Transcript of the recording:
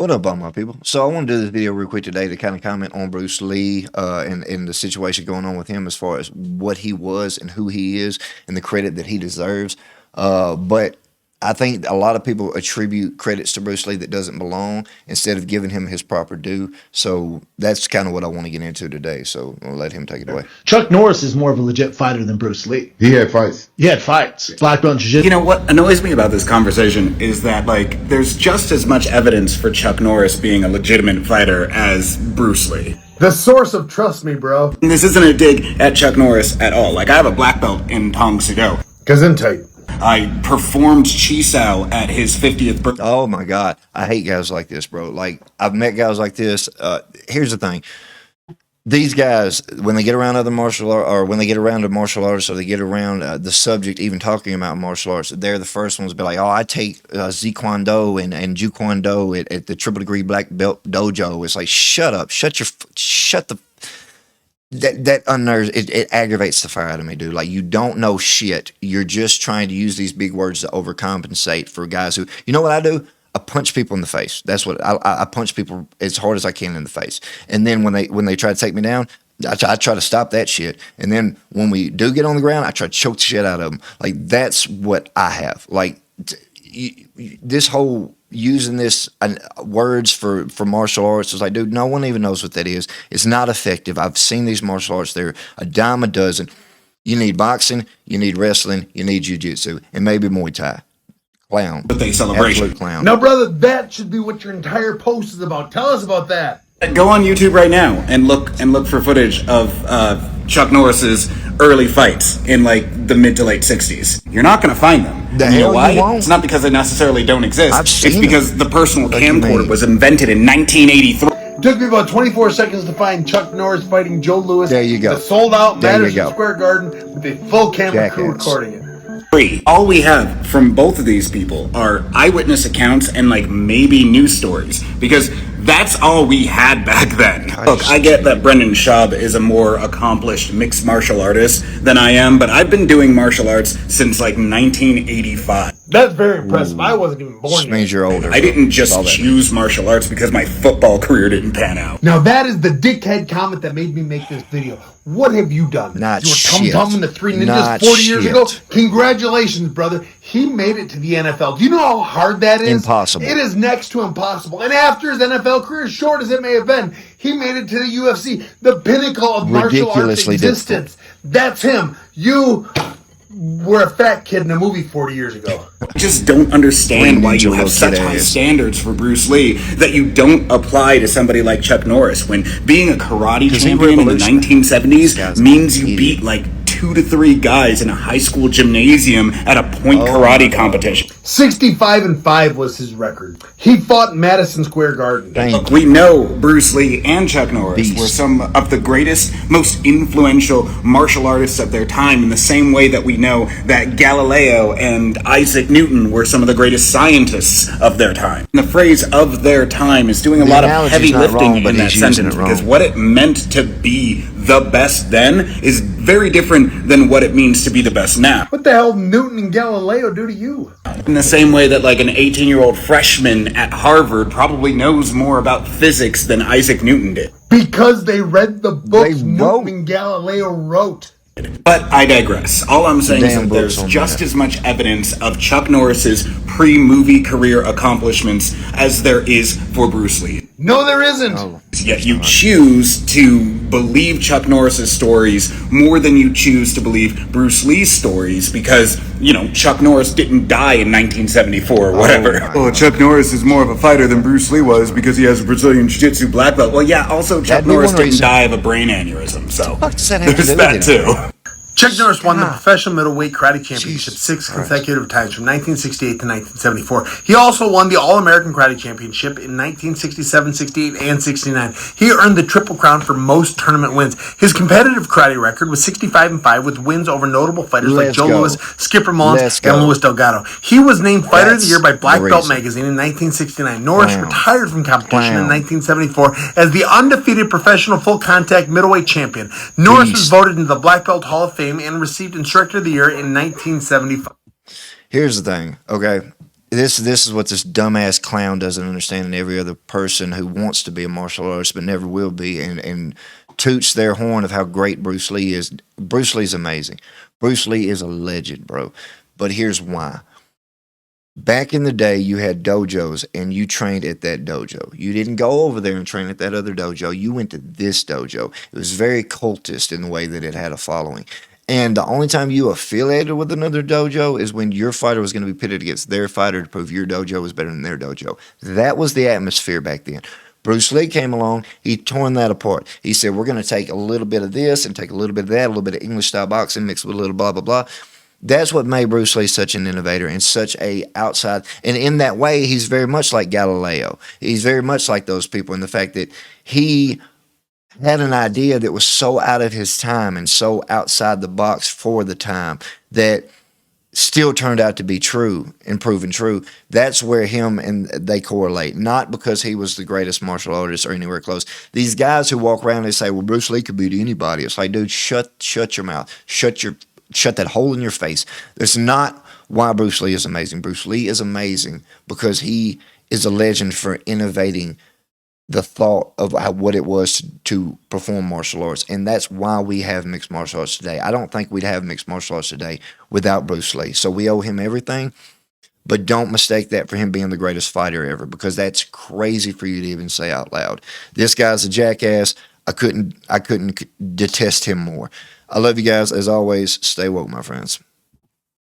What up, all my people? So I want to do this video real quick today to kind of comment on Bruce Lee and the situation going on with him as far as what he was and who he is and the credit that he deserves. But I think a lot of people attribute credits to Bruce Lee that doesn't belong instead of giving him his proper due. So that's kind of what I want to get into today. So I'll let him take it away. Chuck Norris is more of a legit fighter than Bruce Lee. He had fights. He had fights. Black belt in jiu-jitsu. You know what annoys me about this conversation is that, like, there's just as much evidence for Chuck Norris being a legitimate fighter as Bruce Lee. The source of trust me, bro. And this isn't a dig at Chuck Norris at all. Like, I have a black belt in Tong Soo. Gesundheit. I performed Chisao at his 50th birthday. Oh my God. I hate guys like this, bro. Like, I've met guys like this. Here's the thing. These guys, when they get around other martial art, or when they get around a martial artist, or they get around the subject, even talking about martial arts, they're the first ones to be like, "Oh, I take Taekwondo and Jeet Kune Do at the triple degree black belt dojo." It's like, shut up, shut the. That unnerves, it aggravates the fire out of me, dude. Like, you don't know shit. You're just trying to use these big words to overcompensate for guys who, you know what I do? I punch people in the face. That's what I punch people as hard as I can in the face. And then when they try to take me down, I try to stop that shit. And then when we do get on the ground, I try to choke the shit out of them. Like, that's what I have. Like, this whole using this words for martial arts is like, dude, no one even knows what that is. It's not effective. I've seen these martial arts. They're a dime a dozen. You need boxing, you need wrestling, you need jiu-jitsu, and maybe Muay Thai. Clown. Birthday celebration. Absolute clown. No, brother, that should be what your entire post is about. Tell us about that. Go on YouTube right now and look for footage of Chuck Norris's early fights in, like, the mid to late 60s. You're not going to find them. The You know hell why? you won't. It's not because they necessarily don't exist. I've seen It's because the personal What do you camcorder mean? was invented in 1983. It took me about 24 seconds to find Chuck Norris fighting Joe Louis. There you go. The sold-out There you Madison go. Square Garden with a full camera crew Jackass. recording it. All we have from both of these people are eyewitness accounts and, like, maybe news stories, because that's all we had back then. Look, I get that Brendan Schaub is a more accomplished mixed martial artist than I am, but I've been doing martial arts since, like, 1985. That's very impressive. I wasn't even born Just yet. means you're older. I didn't just All that choose martial arts because my football career didn't pan out. Now that is the dickhead comment that made me make this video. What have you done? Not you were shit. tum-tumming the Three Ninjas Not 40 years shit. ago? Congratulations, brother. He made it to the NFL. Do you know how hard that is? Impossible. It is next to impossible. And after his NFL career, as short as it may have been, he made it to the UFC, the pinnacle of martial arts Ridiculously existence. That's him. You were a fat kid in a movie 40 years ago. I just don't understand why you have such high standards for Bruce Lee that you don't apply to somebody like Chuck Norris, when being a karate champion in the 1970s means you beat, like, 2 to 3 guys in a high school gymnasium at a point karate competition. 65-5 was his record. He fought in Madison Square Garden. Dang. We know Bruce Lee and Chuck Norris Beast. were some of the greatest, most influential martial artists of their time, in the same way that we know that Galileo and Isaac Newton were some of the greatest scientists of their time. And the phrase "of their time" is doing a lot of analogy's heavy not lifting wrong, but in that he's using sentence, it wrong. because what it meant to be the best then is very different than what it means to be the best now. What the hell Newton and Galileo do to you? In the same way that, like, an 18-year-old freshman at Harvard probably knows more about physics than Isaac Newton did. Because they read the books They Newton wrote. and Galileo wrote. But I digress. All I'm saying is Damn that there's books on just that. as much evidence of Chuck Norris's pre-movie career accomplishments as there is for Bruce Lee. No, there isn't. Oh. Yet you choose to believe Chuck Norris's stories more than you choose to believe Bruce Lee's stories, because, you know, Chuck Norris didn't die in 1974 or whatever. Oh, Chuck Norris is more of a fighter than Bruce Lee was because he has a Brazilian Jiu-Jitsu black belt. Well, yeah, also Chuck That'd be Norris one didn't reason. die of a brain aneurysm, so fuck does that have to there's do that with it? too. Chuck Norris won the professional middleweight karate championship Jesus 6 Christ. consecutive times from 1968 to 1974. He also won the All-American Karate Championship in 1967, 68, and 69. He earned the Triple Crown for most tournament wins. His competitive karate record was 65-5 with wins over notable fighters like Let's Joe go. Louis, Skipper Mullins, Let's and go. Louis Delgado. He was named Fighter of the That's Year by Black the Belt reason. magazine in 1969. Norris Clown. retired from competition in Clown. 1974 as the undefeated professional full-contact middleweight champion. Norris was Beast. voted into the Black Belt Hall of Fame and received Instructor of the Year in 1975. Here's the thing, okay? this is what this dumbass clown doesn't understand, and every other person who wants to be a martial artist but never will be, and toots their horn of how great Bruce Lee is. Bruce Lee's amazing. Bruce Lee is a legend, bro. But here's why. Back in the day, you had dojos and you trained at that dojo. You didn't go over there and train at that other dojo. You went to this dojo. It was very cultist in the way that it had a following. And the only time you affiliated with another dojo is when your fighter was going to be pitted against their fighter to prove your dojo was better than their dojo. That was the atmosphere back then. Bruce Lee came along, he torn that apart. He said, we're going to take a little bit of this and take a little bit of that, a little bit of English style boxing mixed with a little blah, blah, blah. That's what made Bruce Lee such an innovator and such a outside. And in that way, he's very much like Galileo. He's very much like those people in the fact that he had an idea that was so out of his time and so outside the box for the time that still turned out to be true and proven true. That's where him and they correlate. Not because he was the greatest martial artist or anywhere close. These guys who walk around and say, well, Bruce Lee could beat anybody. It's like, dude, shut your mouth. Shut that hole in your face. That's not why Bruce Lee is amazing. Bruce Lee is amazing because he is a legend for innovating the thought of what it was to perform martial arts. And that's why we have mixed martial arts today. I don't think we'd have mixed martial arts today without Bruce Lee. So we owe him everything, but don't mistake that for him being the greatest fighter ever, because that's crazy for you to even say out loud. This guy's a jackass. I couldn't detest him more. I love you guys. As always, stay woke, my friends.